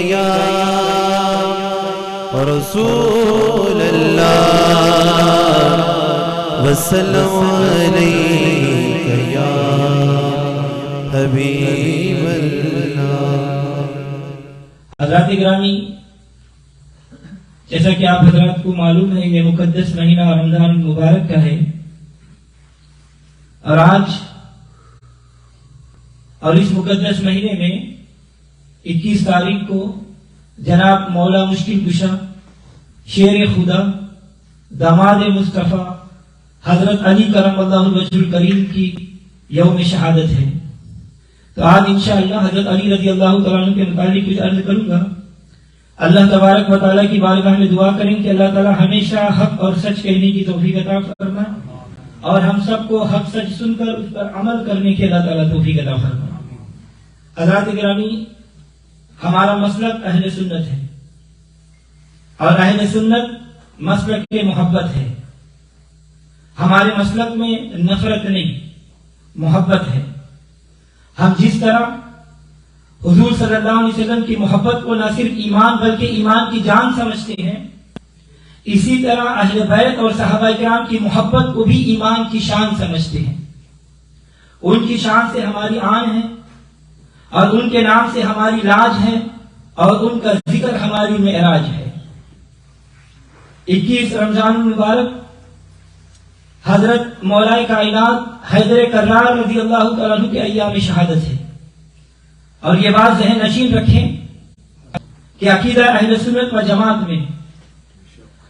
یا رسول اللہ وسلم علیک یا حبیب اللہ۔ حضرات گرامی، جیسا کہ آپ حضرات کو معلوم ہے یہ مقدس مہینہ رمضان المبارک کا ہے، اور اس مقدس مہینے میں 21 تاریخ کو جناب مولا مشکل کشا شیر خدا داماد مصطفیٰ حضرت علی کرم اللہ وجہ الکریم کی یوم شہادت ہے۔ تو آج انشاءاللہ حضرت علی رضی اللہ تعالیٰ عنہ کے متعلق کچھ عرض کروں گا۔ اللہ تبارک و تعالیٰ کی بارگاہ میں دعا کریں کہ اللہ تعالیٰ ہمیشہ حق اور سچ کہنے کی توفیق عطا فرمائے، اور ہم سب کو حق سچ سن کر اس پر عمل کرنے کی اللہ تعالیٰ توفیق عطا فرمائے۔ حضرات گرامی، ہمارا مسلک اہل سنت ہے، اور اہل سنت مسلک کے محبت ہے۔ ہمارے مسلک میں نفرت نہیں، محبت ہے۔ ہم جس طرح حضور صلی اللہ علیہ وسلم کی محبت کو نہ صرف ایمان بلکہ ایمان کی جان سمجھتے ہیں، اسی طرح اہل بیت اور صحابہ کرام کی محبت کو بھی ایمان کی شان سمجھتے ہیں۔ ان کی شان سے ہماری آن ہے، اور ان کے نام سے ہماری لاج ہے، اور ان کا ذکر ہماری معراج ہے۔ 21 رمضان المبارک حضرت مولا کائنات حیدر کرار رضی اللہ تعالیٰ عنہ کے ایام شہادت ہے، اور یہ بات ذہن نشین رکھیں کہ عقیدہ اہل سنت و جماعت میں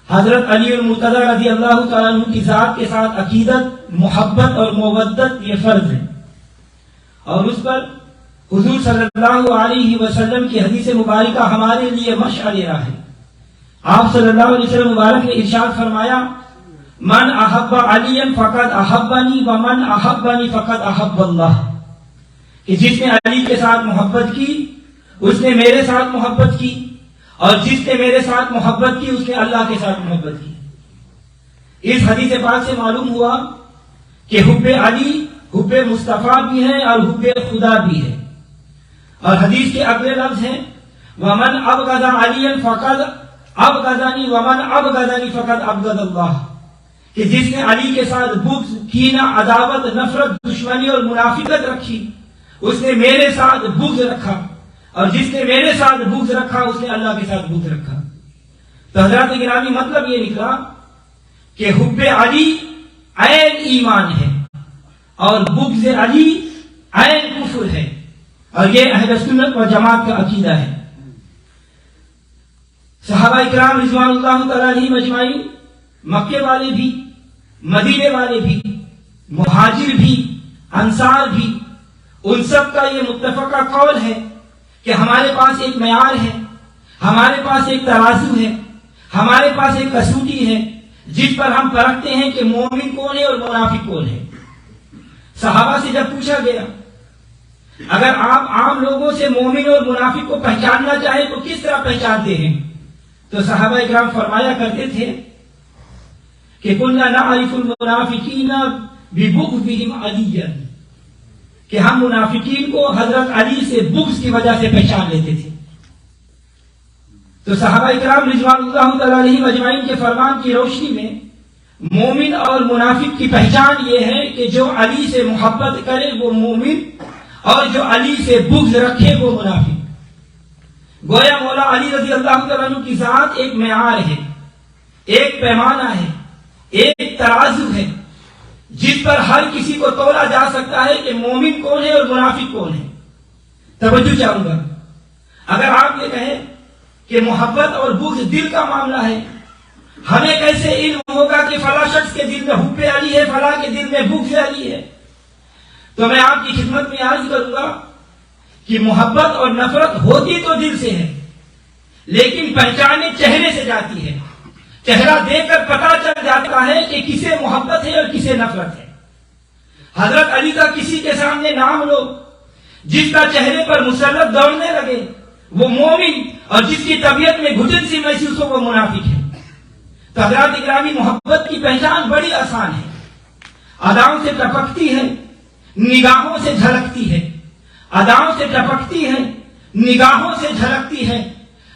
حضرت علی المرتضی رضی اللہ تعالیٰ عنہ کی ذات کے ساتھ عقیدت، محبت اور مودت یہ فرض ہے، اور اس پر حضور صلی اللہ علیہ وسلم کی حدیث مبارکہ ہمارے لیے مشعل راہ ہے۔ آپ صلی اللہ علیہ وسلم مبارک نے ارشاد فرمایا، من احب علی فقد احبنی ومن احبنی فقد احب اللہ، کہ جس نے علی کے ساتھ محبت کی اس نے میرے ساتھ محبت کی، اور جس نے میرے ساتھ محبت کی اس نے اللہ کے ساتھ محبت کی۔ اس حدیث پاک سے معلوم ہوا کہ حب علی حب مصطفیٰ بھی ہے اور حب خدا بھی ہے۔ اور حدیث کے اگلے لفظ ہیں، ومن ابغض علی فقد ابغضنی ومن ابغضنی فقد ابغض اللہ، کہ جس نے علی کے ساتھ بغض، کینہ، عداوت، نفرت، دشمنی اور منافقت رکھی اس نے میرے ساتھ بغض رکھا، اور جس نے میرے ساتھ بغض رکھا اس نے اللہ کے ساتھ بغض رکھا۔ تو حضرات گرامی، مطلب یہ نکلا کہ حب علی عین ایمان ہے، اور بغض علی عین کفر ہے، اور یہ اہل سنت و جماعت کا عقیدہ ہے۔ صحابہ کرام رضوان اللہ تعالیٰ علیہم اجمعین، مکے والے بھی، مدینے والے بھی، مہاجر بھی، انصار بھی، ان سب کا یہ متفقہ قول ہے کہ ہمارے پاس ایک معیار ہے، ہمارے پاس ایک ترازو ہے، ہمارے پاس ایک کسوٹی ہے جس پر ہم پرکھتے ہیں کہ مومن کون ہے اور منافق کون ہے۔ صحابہ سے جب پوچھا گیا اگر آپ عام لوگوں سے مومن اور منافق کو پہچاننا چاہیں تو کس طرح پہچانتے ہیں، تو صحابہ اکرام فرمایا کرتے تھے کہ كنا نعرف المنافقین ببغضهم علیا، کہ ہم منافقین کو حضرت علی سے بغض کی وجہ سے پہچان لیتے تھے۔ تو صحابہ اکرام رضوان اللہ تعالیٰ علیہم اجمعین کے فرمان کی روشنی میں مومن اور منافق کی پہچان یہ ہے کہ جو علی سے محبت کرے وہ مومن، اور جو علی سے بغض رکھے وہ منافق۔ گویا مولا علی رضی اللہ تعالیٰ عنہ کی ذات ایک معیار ہے، ایک پیمانہ ہے، ایک ترازو ہے جس پر ہر کسی کو تولا جا سکتا ہے کہ مومن کون ہے اور منافق کون ہے۔ توجہ چاہوں گا، اگر آپ یہ کہیں کہ محبت اور بغض دل کا معاملہ ہے، ہمیں کیسے علم ہوگا کہ فلاں شخص کے دل میں حب علی ہے، فلاں کے دل میں بغض علی ہے؟ تو میں آپ کی خدمت میں عرض کروں گا کہ محبت اور نفرت ہوتی تو دل سے ہے، لیکن پہچانے چہرے سے جاتی ہے۔ چہرہ دیکھ کر پتا چل جاتا ہے کہ کسے محبت ہے اور کسے نفرت ہے۔ حضرت علی کا کسی کے سامنے نام لو، جس کا چہرے پر مسرت دوڑنے لگے وہ مومن، اور جس کی طبیعت میں گھٹن سی محسوس ہو وہ منافق ہے۔ تو حضرات اکرامی، محبت کی پہچان بڑی آسان ہے، اداؤں سے ٹپکتی ہے، نگاہوں سے جھلکتی ہے، اداؤں سے ٹپکتی ہے، نگاہوں سے جھلکتی ہے،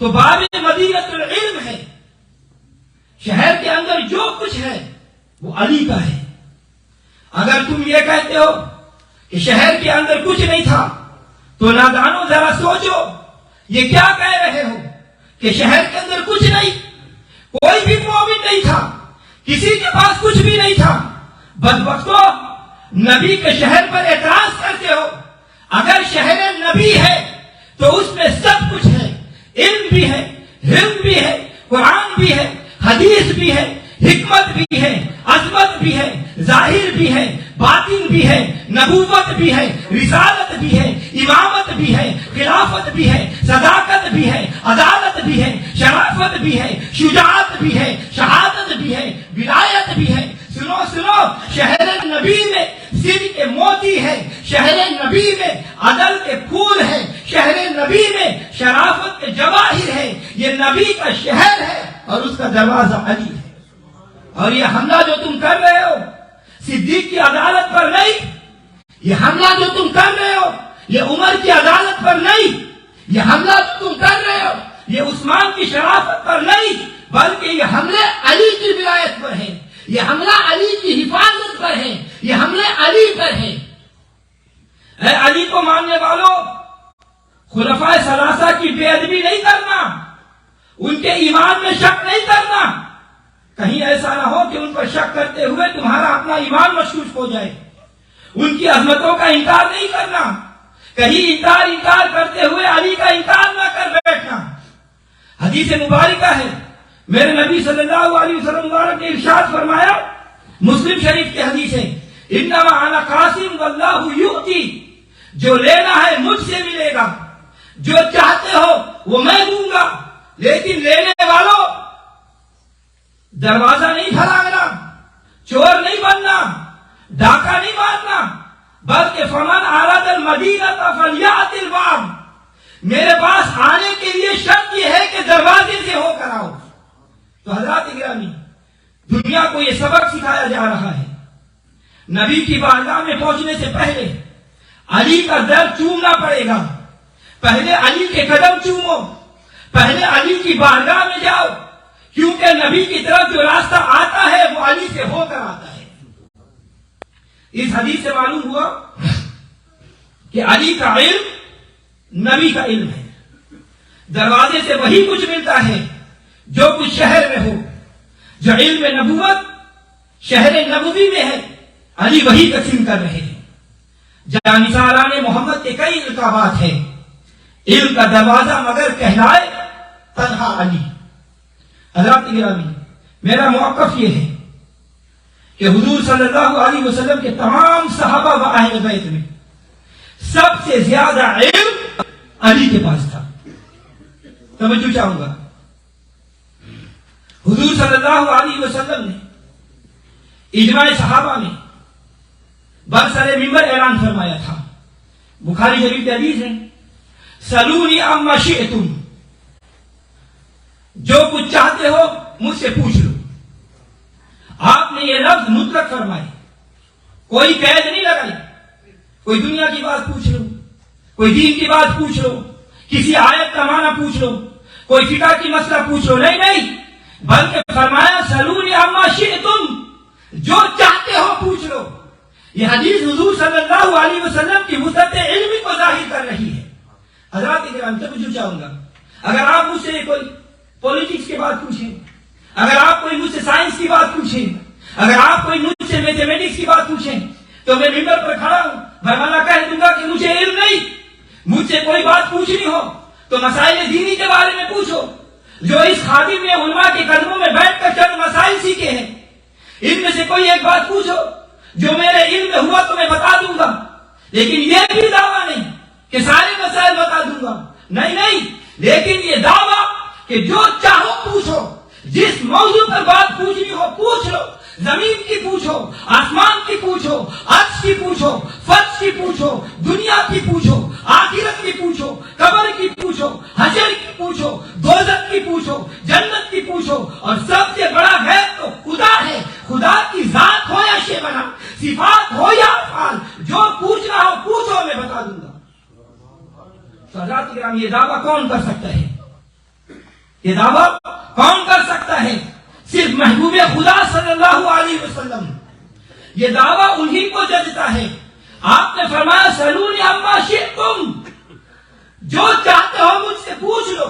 تو باب مدینۃ العلم ہے. شہر کے اندر جو کچھ ہے وہ علی کا ہے. اگر تم یہ کہتے ہو کہ شہر کے اندر کچھ نہیں تھا تو نادانو ذرا سوچو یہ کیا کہہ رہے ہو کہ شہر کے اندر کچھ نہیں, کوئی بھی مومن نہیں تھا, کسی کے پاس کچھ بھی نہیں تھا. بدبختو, نبی کے شہر پر اعتراض کرتے ہو. اگر شہر نبی ہے تو اس میں سب کچھ ہے, علم بھی ہے, حلم بھی ہے, قرآن بھی ہے, حدیث بھی ہے, حکمت بھی ہے, عظمت بھی ہے, ظاہر بھی ہے, باطن بھی ہے, نبوت بھی ہے, رسالت بھی ہے, امامت بھی ہے, خلافت بھی ہے, صداقت بھی ہے, عدالت بھی ہے, شرافت بھی ہے, شجاعت بھی ہے, شہادت بھی ہے, ولایت بھی ہے. سنو سنو, شہر نبی میں سر کے موتی ہے, شہر نبی میں عدل کے پھول ہے, شہر نبی میں شرافت کے جواہر ہے. یہ نبی کا شہر ہے اور اس کا دروازہ علی ہے. اور یہ حملہ جو تم کر رہے ہو صدیق کی عدالت پر نہیں, یہ حملہ جو تم کر رہے ہو یہ عمر کی عدالت پر نہیں, یہ حملہ جو تم کر رہے ہو یہ عثمان کی شرافت پر نہیں, بلکہ یہ حملے علی کی ولایت پر ہے, یہ حملہ علی کی حفاظت پر ہے, یہ حملے علی پر ہے. اے علی کو ماننے والوں, خلفائے ثلاثہ کی بے ادبی نہیں کرنا, ان کے ایمان میں شک نہیں کرنا. کہیں ایسا نہ ہو کہ ان پر شک کرتے ہوئے تمہارا اپنا ایمان مشکوک ہو جائے. ان کی عظمتوں کا انکار نہیں کرنا, کہیں انکار کرتے ہوئے علی کا انکار نہ کر بیٹھنا. حدیث مبارکہ ہے, میرے نبی صلی اللہ علیہ وسلم مبارک نے ارشاد فرمایا, مسلم شریف کی حدیث ہے, انما انا قاسم واللہ یؤتی, جو لینا ہے مجھ سے ملے گا, جو چاہتے ہو وہ میں دوں گا, لیکن لینے والوں دروازہ نہیں پھلانا, چور نہیں بننا, ڈاکہ نہیں مارنا, بلکہ فمن اراد المدینہ فلیأت الباب, میرے پاس آنے کے لیے شرط یہ ہے کہ دروازے سے ہو کر آؤ. تو حضرات گرامی, دنیا کو یہ سبق سکھایا جا رہا ہے, نبی کی بارگاہ میں پہنچنے سے پہلے علی کا در چومنا پڑے گا. پہلے علی کے قدم چومو, پہلے علی کی بارگاہ میں جاؤ, کیونکہ نبی کی طرف جو راستہ آتا ہے وہ علی سے ہو کر آتا ہے. اس حدیث سے معلوم ہوا کہ علی کا علم نبی کا علم ہے. دروازے سے وہی کچھ ملتا ہے جو کچھ شہر میں ہو. جو علم نبوت شہر نبوی میں ہے, علی وہی تقسیم کر رہے ہیں. جانثاران محمد کے کئی القابات ہیں. علم کا دروازہ مگر کہلائے تنہا علی. حضرات گرامی, میرا موقف یہ ہے کہ حضور صلی اللہ علیہ وسلم کے تمام صحابہ و اہل بیت میں سب سے زیادہ علم علی کے پاس تھا. توجہ چاہوں گا, حضور صلی اللہ علیہ وسلم نے اجماع صحابہ میں برسر منبر اعلان فرمایا تھا. بخاری شریف کی حدیث ہے, سلونی عما شئتم, جو کچھ چاہتے ہو مجھ سے پوچھ لو. آپ نے یہ لفظ مطلق فرمائے, کوئی قید نہیں لگائی. کوئی دنیا کی بات پوچھ لو, کوئی دین کی بات پوچھ لو, کسی آیت کا معنی پوچھ لو, کوئی فقہ کی مسئلہ پوچھ لو. نہیں, بلکہ فرمایا سلونی عما شئتم, جو چاہتے ہو پوچھ لو. یہ حدیث حضور صلی اللہ علیہ وسلم کی وسعت علمی کو ظاہر کر رہی ہے. حضرات کرام, توجہ چاہوں گا, اگر آپ مجھ سے کوئی پولیٹکس کی بات پوچھیں, اگر آپ کوئی مجھ سے سائنس کی بات پوچھیں, اگر آپ کوئی مجھ سے میتھمیٹکس کی بات پوچھیں, تو میں ممبر پر کھڑا ہوں, برملا کہہ دوں گا کہ مجھے علم نہیں. مجھ سے کوئی بات پوچھنی ہو تو مسائل دینی کے بارے میں پوچھو. جو اس خادم نے علماء کے قدموں میں بیٹھ کر چند مسائل سیکھے ہیں, ان میں سے کوئی ایک بات پوچھو, جو میرے علم میں ہوا تو میں بتا دوں گا. لیکن یہ بھی دعویٰ نہیں کہ سارے مسائل بتا دوں گا, نہیں, لیکن یہ دعویٰ کہ جو چاہو پوچھو, جس موضوع پر بات پوچھنی ہو پوچھ لو. زمین کی پوچھو, آسمان کی پوچھو, عرش کی پوچھو, فرش کی پوچھو, دنیا کی پوچھو, آخرت کی پوچھو, قبر کی پوچھو, حشر کی پوچھو, دوزخ کی پوچھو, جنت کی پوچھو. اور سب سے بڑا غیب تو خدا ہے. خدا کی ذات ہو یا شے بنا, صفات ہو یا افعال, جو پوچھنا ہو پوچھو, میں بتا دوں گا. حضرات کرام, یہ دعویٰ کون کر سکتا ہے؟ یہ دعویٰ کون کر سکتا ہے؟ صرف محبوب خدا صلی اللہ علیہ وسلم. یہ دعویٰ انہی کو جچتا ہے. آپ نے فرمایا سلونی عما شئتم، جو چاہتے ہو مجھ سے پوچھ لو.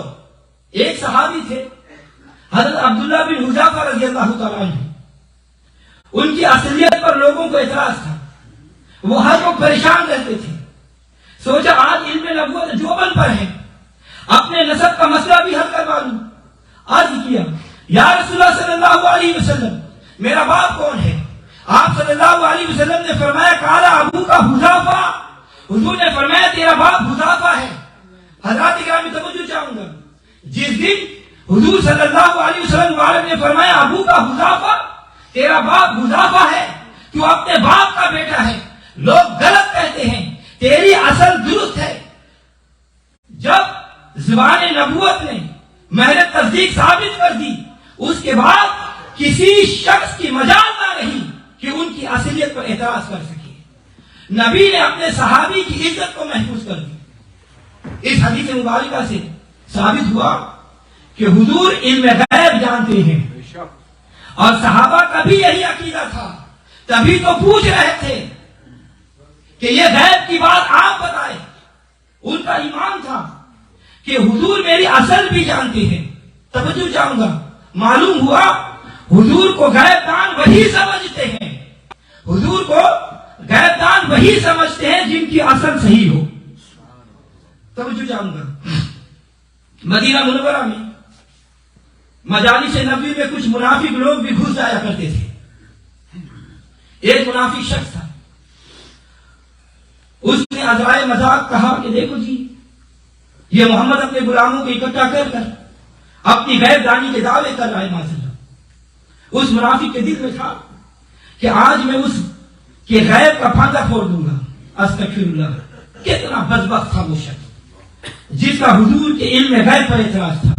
ایک صحابی تھے حضرت عبداللہ بن حذیفہ رضی اللہ تعالیٰ عنہ. ان کی اصلیت پر لوگوں کو اعتراض تھا. وہ ہر وقت پریشان رہتے تھے. سوچا آج علم نبوت دیوبند پر ہے، اپنے نسب کا مسئلہ بھی حل کروا لوں. عرض کیا یا رسول اللہ صلی اللہ علیہ وسلم میرا باپ کون ہے؟ آپ صلی اللہ علیہ وسلم نے فرمایا قال ابو کا حذیفہ. حضور نے فرمایا تیرا باپ حذیفہ ہے. حضرات گرامی توجہ چاہوں گا، جس دن حضور صلی اللہ علیہ وسلم والد نے فرمایا ابو کا حذیفہ، تیرا باپ حذیفہ ہے، تو اپنے باپ کا بیٹا ہے. لوگ غلط کہتے ہیں، تیری اصل درست ہے. جب زبان نبوت نے محض تصدیق ثابت کر دی، اس کے بعد کسی شخص کی مجال نہ رہی کہ ان کی اصلیت پر اعتراض کر سکے. نبی نے اپنے صحابی کی عزت کو محفوظ کر دی. اس حدیث مبارکہ سے ثابت ہوا کہ حضور علم غیب جانتے ہیں، اور صحابہ کا بھی یہی عقیدہ تھا. تبھی تو پوچھ رہے تھے کہ یہ غیب کی بات آپ بتائیں. ان کا ایمان تھا کہ حضور میری اصل بھی جانتے ہیں. توجہ چاہوں گا، معلوم ہوا حضور کو غیب دان وہی سمجھتے ہیں. حضور کو غیب دان وہی سمجھتے ہیں جن کی اصل صحیح ہو. توجہ چاہوں گا، مدینہ منورہ میں مجالس نبوی میں کچھ منافق لوگ بھی گھس جایا کرتے تھے. ایک منافق شخص تھا، اس نے ازرائے مذاق کہا کہ دیکھو جی یہ محمد اپنے غلاموں کو اکٹھا کر کر اپنی غیب دانی کے دعوے کر رہا ہے. معذاللہ اس منافق کے دل میں تھا کہ آج میں اس کے غیب کا پھاندا پھوڑ دوں گا. استغفر اللہ، کتنا بدبخت تھا وہ شخص جس کا حضور کے علم غیب پر اعتراض تھا.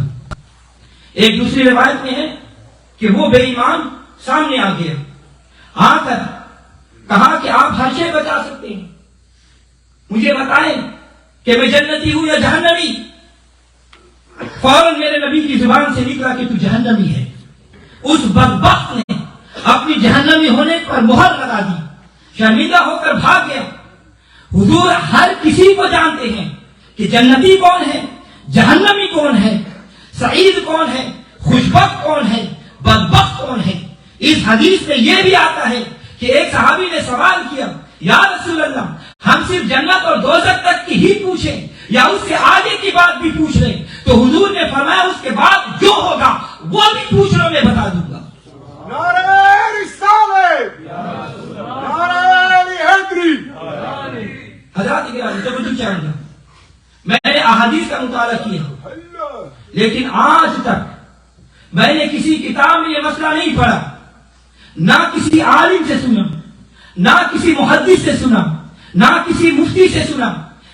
ایک دوسری روایت میں ہے کہ وہ بے ایمان سامنے آ گیا، آ کر کہا کہ آپ ہر شے بتا سکتے ہیں، مجھے بتائیں کہ میں جنتی ہوں یا جہنمی. فوراً میرے نبی کی زبان سے نکلا کہ تو جہنمی ہے. اس بدبخت نے اپنی جہنمی ہونے پر مہر لگا دی، شرمندہ ہو کر بھاگ گیا. حضور ہر کسی کو جانتے ہیں کہ جنتی کون ہے، جہنمی کون ہے، سعید کون ہے، خوشبخت کون ہے، بدبخت کون ہے. اس حدیث میں یہ بھی آتا ہے کہ ایک صحابی نے سوال کیا یا رسول اللہ ہم صرف جنت اور دوزخ تک کی ہی پوچھیں یا اس سے آگے کی بات بھی پوچھ لیں؟ تو حضور نے فرمایا اس کے بعد جو ہوگا وہ بھی پوچھ لو، میں بتا دوں گا. نعرہ رسالت، نعرہ حیدری. حضرات گرامی توجہ چاہوں گا، میں نے احادیث کا مطالعہ کیا لیکن آج تک میں نے کسی کتاب میں یہ مسئلہ نہیں پڑھا، نہ کسی عالم سے سنا، نہ کسی محدث سے سنا، نہ کسی مفتی سے سنا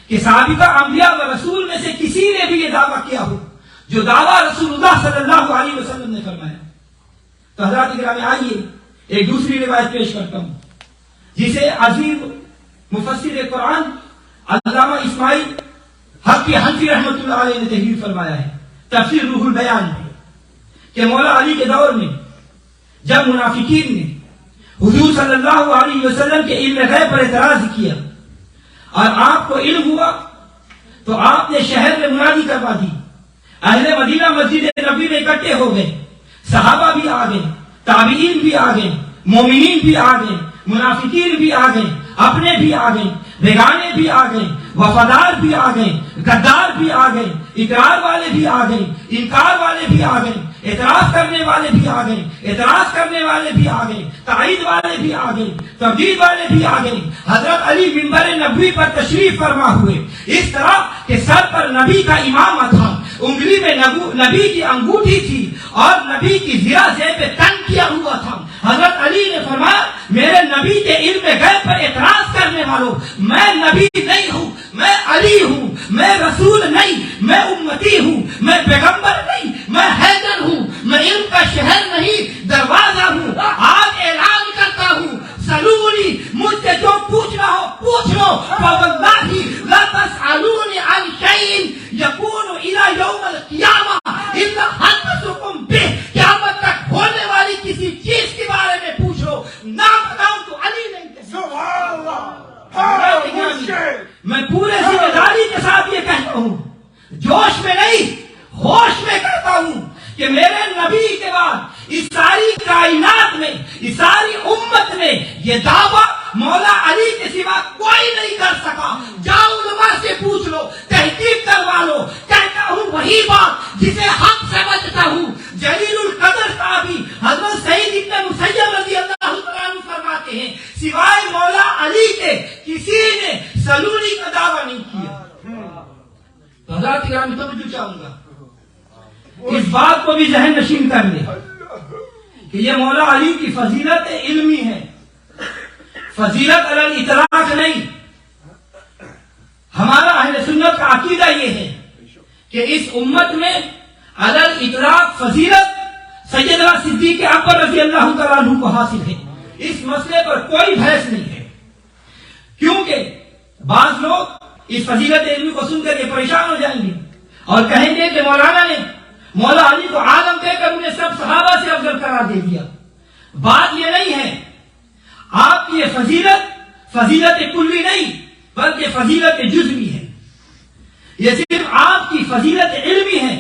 کہ سابقہ انبیاء و رسول میں سے کسی نے بھی یہ دعویٰ کیا ہو جو دعویٰ رسول اللہ صلی اللہ علیہ وسلم نے فرمایا. تو حضرات گرامی آئیے ایک دوسری روایت پیش کرتا ہوں جسے عظیم مفسر قرآن علامہ اسماعیل حقی حنفی رحمۃ اللہ علیہ نے تحریر فرمایا ہے تفسیر روح البیان میں کہ مولا علی کے دور میں جب منافقین نے حضور صلی اللہ علیہ وسلم کے علم غیب پر اعتراض کیا اور آپ کو علم ہوا تو آپ نے شہر میں منادی کروا دی. اہل مدینہ مسجد نبوی میں اکٹھے ہو گئے، صحابہ بھی آ گئے، تابعین بھی آ گئے، مومنین بھی آ گئے، منافقین بھی آ گئے، اپنے بھی آ گئے، بیگانے بھی آ گئے، وفادار بھی آ گئے، غدار بھی آ گئے، اقرار والے بھی آ گئے، انکار والے بھی آ گئے، اعتراض کرنے والے بھی آ گئے، اعتراض کرنے والے بھی آ گئے، تائید والے بھی آ گئے، تردید والے بھی آ گئے. حضرت علی منبر نبوی پر تشریف فرما ہوئے، اس طرح کہ سر پر نبی کا امامہ تھا، انگلی میں نبی کی انگوٹھی تھی اور نبی کی زرہ زیب تن کیا ہوا تھا. حضرت علی نے فرمایا میرے نبی کے علم غیب پر اعتراض کرنے والوں، میں نبی نہیں ہوں، میں علی ہوں، میں رسول نہیں، میں امتی ہوں، میں پیغمبر نہیں، میں حیدر ہوں، میں علم کا شہر نہیں دروازہ ہوں. آج اعلان کرتا ہوں سلونی، مجھ سے جو پوچھنا ہو پوچھ لو. فواللہ لا تسألونی عن شیء یکون الی یوم القیامہ الا جوش میں نہیں ہوش میں کہتا ہوں کہ میرے نبی کے بعد اس ساری کائنات میں اس ساری امت میں یہ دعویٰ مولا علی کے سوا کوئی نہیں کر سکا. جاؤ علماء سے پوچھ لو, تحقیق کروا لو. کہتا ہوں وہی بات جسے حق سمجھتا ہوں. جلیل القدر صحابی حضرت سعید ابن مسیب رضی اللہ تعالیٰ عنہ فرماتے ہیں سوائے مولا علی کے کسی نے سلونی کا دعویٰ نہیں کیا. حضرات کرام توجہ چاہوں گا اس بات کو بھی ذہن نشین کر لیں کہ یہ مولا علی کی فضیلت علمی ہے, فضیلت علی الاطلاق نہیں. ہمارا اہل سنت کا عقیدہ یہ ہے کہ اس امت میں علی الاطلاق فضیلت سیدنا صدیق اکبر رضی اللہ تعالیٰ عنہ کو حاصل ہے. اس مسئلے پر کوئی بحث نہیں ہے, کیونکہ بعض لوگ اس فضیلت علمی کو سن کر کے پریشان ہو جائیں گے اور کہیں گے کہ مولانا نے مولا علی کو عالم دے کر انہیں سب صحابہ سے افضل قرار دے دیا. بات یہ نہیں ہے. آپ کی یہ فضیلت کلی نہیں بلکہ فضیلت جزوی ہے. یہ صرف آپ کی فضیلت علمی ہے,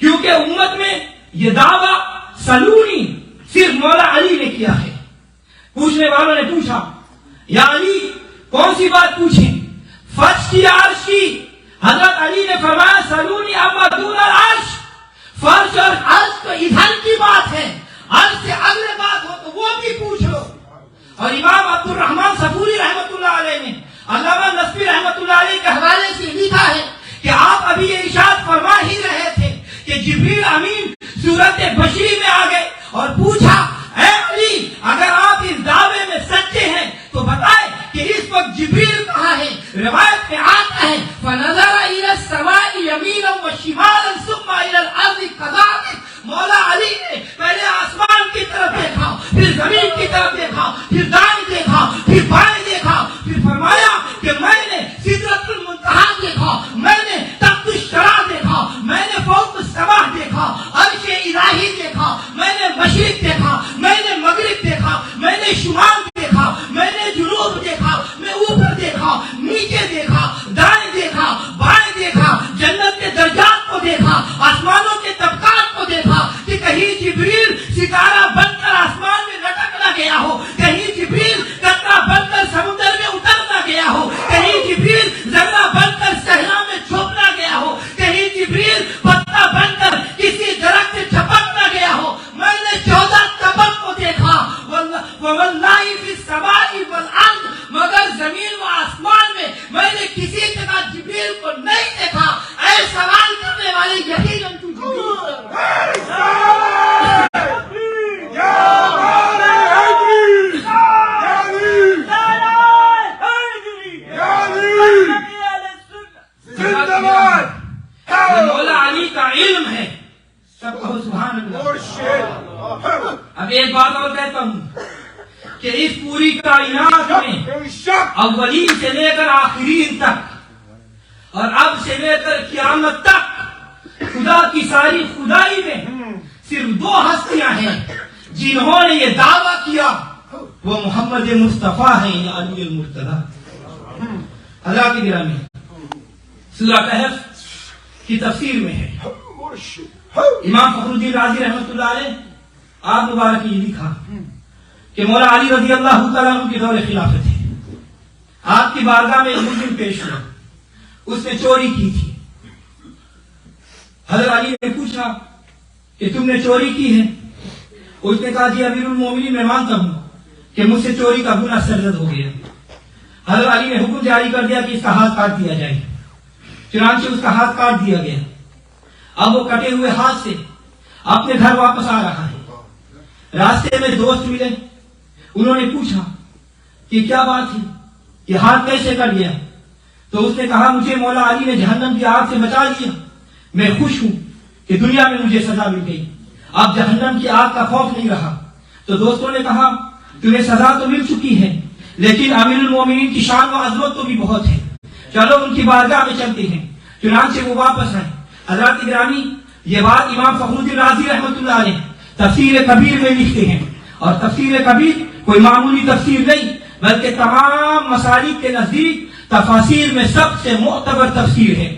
کیونکہ امت میں یہ دعویٰ سلونی صرف مولا علی نے کیا ہے. پوچھنے والوں نے پوچھا یا علی کون سی بات پوچھیں, فرش کی عرش کی؟ حضرت علی نے فرمایا سلونی اما دون العرش. فرش اور عرش تو ادھر کی بات ہے, عرش سے اگلے بات ہو تو وہ بھی پوچھ لو. اور امام عبد الرحمن صفوری رحمۃ اللہ علیہ نے علامہ نصفی رحمۃ اللہ علیہ کے حوالے سے لکھا ہے کہ آپ ابھی یہ ارشاد فرما ہی رہے تھے کہ جبریل امین صورت بشری میں آ گئے اور پوچھا اے علی اگر آپ اس دعوے میں سچے ہیں تو بتائیں کہ اس وقت جبریل کہاں ہے. روایت میں آتا ہے فنظر الى السماء يمينا وشمالا ثم الى الارض كذلك. مولا علی نے پہلے آسمان کی طرف دیکھا, پھر زمین کی طرف دیکھا, پھر دائیں دیکھا, پھر بائیں دیکھا, پھر فرمایا کہ میں نے سدرۃ المنتہا دیکھا, میں نے تخت الشرع دیکھا, میں نے فوق السماء دیکھا, عرش الہی دیکھا, میں نے مشرق دیکھا, میں نے مغرب دیکھا, میں نے شمال دیکھا, میں نے جنوب دیکھا, میں اوپر دیکھا, نیچے دیکھا, دائیں دیکھا, بائیں دیکھا, جنت کے درجات کو دیکھا, آسمانوں کے طبقات کو دیکھا کہ کہیں جبریل ستارہ بن کر آسمان میں لٹک نہ گیا ہو, کہیں جبریل قطرہ بن کر سمندر میں اتر نہ گیا ہو, کہیں جبریل ذرہ بن کر صحرا میں چھپ نہ گیا ہو, کہیں جبریل پتا بن کر کسی درخت سے چھپک نہ گیا ہو. میں نے 14 طبق کو دیکھا, واللہ فی السماء والارض, مگر زمین و آسمان میں نے کسی جگہ جبریل کو نہیں دیکھا. اے سوال کرنے والے یقیناً تو مولا علی کا علم ہے. سب کہو سبحان اللہ. اب ایک بات اور کہتا ہوں کہ اس پوری کائنات میں اولین سے لے کر آخرین تک اور اب سے لے کر قیامت تک خدا کی ساری خدائی میں صرف 2 ہستیاں ہیں جنہوں نے یہ دعویٰ کیا, وہ محمد مصطفیٰ ہیں یا علی المرتضی. حضرات گرامی سورہ کہف کی تفسیر میں ہے امام فخر الدین رازی رحمۃ اللہ علیہ آپ مبارک یہ لکھا کہ مولا علی رضی اللہ تعالیٰ عنہ کے دور خلافت ہے. آپ کی بارگاہ میں ایک مجرم پیش ہوا, اس نے چوری کی تھی. حضرت علی نے پوچھا کہ تم نے چوری کی ہے؟ اس نے کہا جی امیر المومنین میں مانتا ہوں کہ مجھ سے چوری کا گناہ سرزد ہو گیا. حضرت علی نے حکم جاری کر دیا کہ اس کا ہاتھ کاٹ دیا جائے. چنانچہ اس کا ہاتھ کاٹ دیا گیا. اب وہ کٹے ہوئے ہاتھ سے اپنے گھر واپس آ رہا ہے. راستے میں دوست ملے, انہوں نے پوچھا کہ کیا بات ہے, یہ ہاتھ کیسے کٹ گیا؟ تو اس نے کہا مجھے مولا علی نے جہنم کی آگ سے بچا لیا, میں خوش ہوں کہ دنیا میں مجھے سزا مل گئی, اب جہنم کی آگ کا خوف نہیں رہا. تو دوستوں نے کہا تمہیں سزا تو مل چکی ہے لیکن امیر المومنین کی شان و عظمت تو بھی بہت ہے, چلو ان کی بارگاہ میں چلتے ہیں. چنانچہ وہ واپس آئے. حضرات گرامی یہ بات امام فخر الدین رازی رحمۃ اللہ علیہ تفسیر کبیر میں لکھتے ہیں, اور تفسیر کبیر کوئی معمولی تفسیر نہیں بلکہ تمام مسالک کے نزدیک تفاسیر میں سب سے معتبر تفسیر ہے.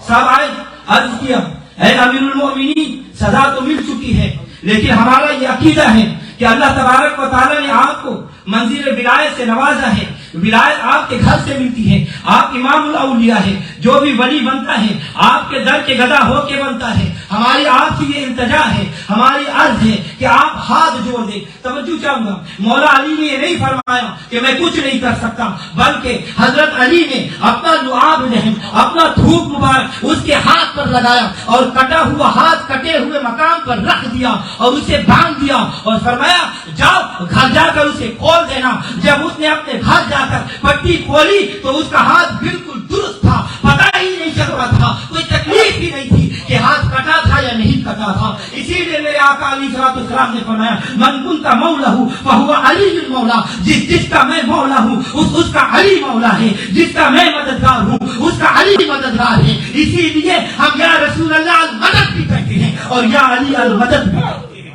سب آئے، عرض کیا اے امیر المومنین سزا تو مل چکی ہے، لیکن ہمارا یہ عقیدہ ہے کہ اللہ تبارک و تعالیٰ نے آپ کو منزل ولایت سے نوازا ہے، ولایت آپ کے گھر سے ملتی ہے، آپ امام الاولیاء ہے، جو بھی ولی بنتا ہے آپ کے در کے گدا ہو کے بنتا ہے۔ ہماری آپ سے یہ التجا ہے، ہماری عرض ہے کہ آپ ہاتھ جوڑ دیں۔ توجہ چاہوں گا، مولا علی نے یہ نہیں فرمایا کہ میں کچھ نہیں کر سکتا، بلکہ حضرت علی نے اپنا لعاب رحم، اپنا تھوک مبارک اس کے ہاتھ پر لگایا اور کٹا ہوا ہاتھ کٹے ہوئے مقام پر رکھ دیا اور اسے باندھ دیا اور فرمایا جاؤ گھر جا کر اسے کھول دینا۔ جب اس نے اپنے گھر جا کر پٹی کھولی تو اس کا ہاتھ بالکل درست تھا، پتہ ہی نہیں چل رہا تھا، کوئی تکلیف ہی نہیں تھی کہ ہاتھ کٹا تھا یا نہیں کٹا تھا۔ اسی لیے میرے آقا علیہ السلام نے فرمایا من کنت مولا فہو علی المولا، جس کا میں مولا ہوں اس کا علی مولا ہے، جس کا میں مددگار ہوں اس کا علی مددگار ہے۔ اسی لیے ہم یا رسول اللہ المدد بھی کہتے ہیں اور یا علی المدد بھی کہتے ہیں۔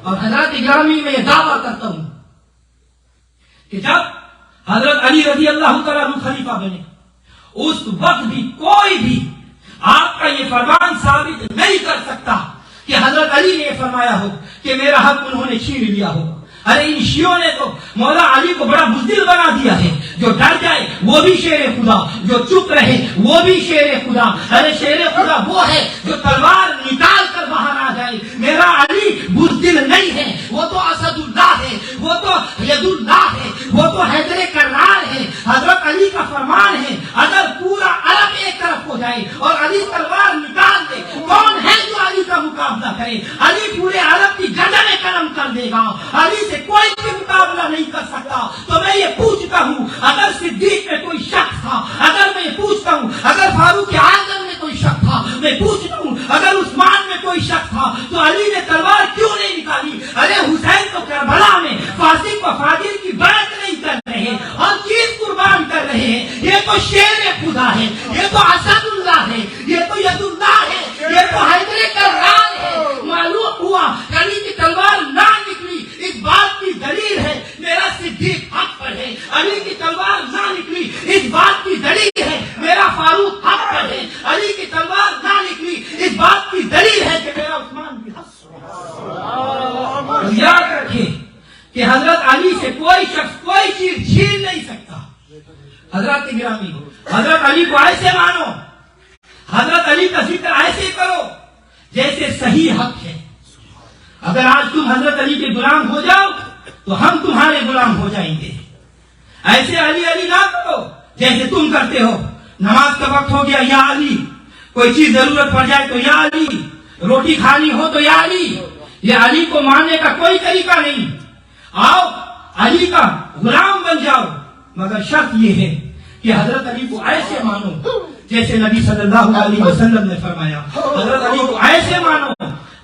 اور حضرات گرامی میں یہ دعویٰ کرتا ہوں کہ جب حضرت علی رضی اللہ تعالیٰ عنہ خلیفہ بنے اس وقت بھی کوئی بھی آپ کا یہ فرمان ثابت نہیں کر سکتا کہ حضرت علی نے یہ فرمایا ہو کہ میرا حق انہوں نے چھین لیا ہو۔ ارے ان شیعوں نے تو مولا علی کو بڑا بزدل بنا دیا ہے، جو ڈر جائے وہ بھی شیر خدا، جو چپ رہے وہ بھی شیر خدا۔ ارے شیر خدا وہ ہے جو تلوار نکال کر باہر آ جائے، میرا علی بزدل نہیں ہے، وہ تو اسد اللہ ہے، وہ تو ید اللہ ہے، وہ تو حیدر کرار ہے۔ حضرت علی کا فرمان ہے اگر پورا عرب ایک طرف ہو جائے اور علی تلوار نکال دے، کون ہے جو علی کا مقابلہ کرے؟ علی پورے عرب کی گردنیں قلم کر دے گا، علی سے کوئی بھی مقابلہ نہیں کر سکتا۔ تو میں یہ پوچھتا ہوں اگر صدیق میں کوئی شک تھا، اگر میں یہ پوچھتا ہوں اگر فاروق اعظم میں کوئی شک تھا، میں پوچھتا ہوں اگر عثمان میں کوئی شک تھا تو علی نے تلوار کیوں نہیں نکالی؟ ارے حسین تو کربلا میں فاسق و فاجر کی بیعت نہیں کر رہے ہیں، ہر چیز قربان کر رہے ہیں۔ یہ تو شیر خدا ہے، یہ تو اسد اللہ ہے، یہ تو ید اللہ ہے، یہ تو حیدر کرار ہے۔ معلوم ہوا علی کی تلوار نہ نکلی، اس بات کی دلیل ہے میرا صدیق حق پر ہے۔ علی کی تلوار نہ نکلی، اس بات کی دلیل ہے میرا فاروق حق پر ہے۔ علی کی تلوار نہ نکلی، اس بات کی دلیل ہے کہ میرا عثمان بھی حق پر ہے۔ یاد رکھے کہ حضرت علی سے کوئی شخص کوئی چیز چھین نہیں سکتا۔ حضرت گرامی، حضرت علی کو ایسے مانو، حضرت علی کا ذکر ایسے کرو جیسے صحیح حق ہے۔ اگر آج تم حضرت علی کے غلام ہو جاؤ تو ہم تمہارے غلام ہو جائیں گے۔ ایسے علی علی نہ کرو جیسے تم کرتے ہو۔ نماز کا وقت ہو گیا یا علی، کوئی چیز ضرورت پڑ جائے تو یا علی، روٹی کھانی ہو تو یا علی۔ یہ علی کو ماننے کا کوئی طریقہ نہیں۔ آؤ علی کا غلام بن جاؤ، مگر شرط یہ ہے کہ حضرت علی کو ایسے مانو جیسے نبی صلی اللہ علیہ وسلم نے فرمایا، حضرت علی کو ایسے مانو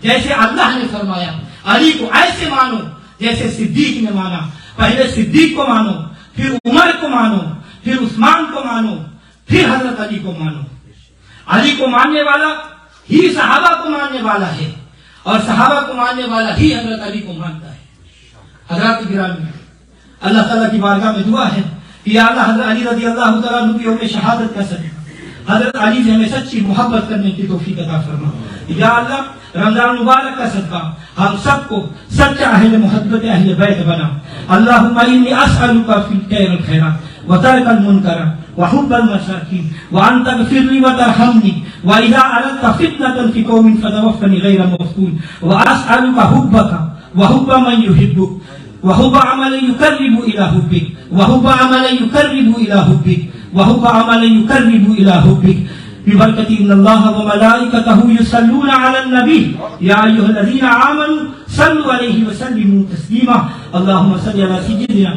جیسے اللہ نے فرمایا، علی کو ایسے مانو جیسے صدیق نے مانا۔ پہلے صدیق کو مانو، پھر عمر کو مانو، پھر عثمان کو مانو، پھر حضرت علی کو مانو۔ علی کو ماننے والا ہی صحابہ کو ماننے والا ہے اور صحابہ کو ماننے والا ہی حضرت علی کو مانتا ہے۔ حضرات گرامی، اللہ تعالیٰ کی بارگاہ میں دعا ہے کہ یا اللہ حضرت علی رضی اللہ تعالیٰ عنہ کی یوم شہادت کا صدقہ حضرت علی سے ہمیں سچی محبت کرنے کی توفیق عطا فرما۔ یا اللہ رمضان مبارک کا صدقہ ہم سب کو سچا اہل محبت اہل بیت بنا۔ اللہم انی اسألک فی خیر الخیرات وترک المنکر وحب المساکین وان تغفر لی وترحمنی واذا اردت فتنة فی قوم فتوفنی غیر مفتون واسألک حبک وحب من یحبک وحب عمل یقرب الى حبک وحب عمل یقرب الى حبک وحب عمل يقرب إلى حبك ببركة إن الله وملائكته يصلون على النبي يا أيها الذين آمنوا صلوا عليه وسلموا تسليما اللهم صل على سيدنا